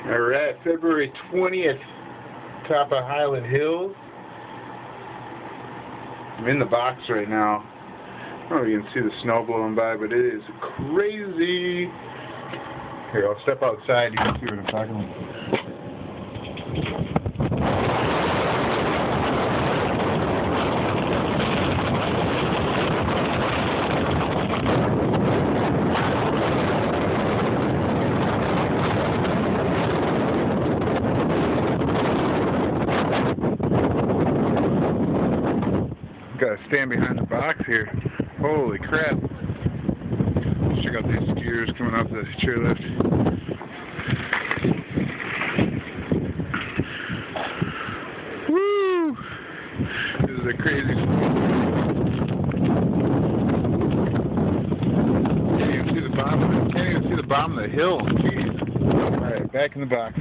Alright, February 20th, top of Highland Hills. I'm in the box right now. I don't know if you can see the snow blowing by, but it is crazy. Here, I'll step outside, you can see what I'm talking about. Gotta stand behind the box here. Holy crap. Let's check out these skiers coming off the chairlift. Woo! This is a crazy Can't even see the bottom of the hill. Jeez. Alright, back in the box.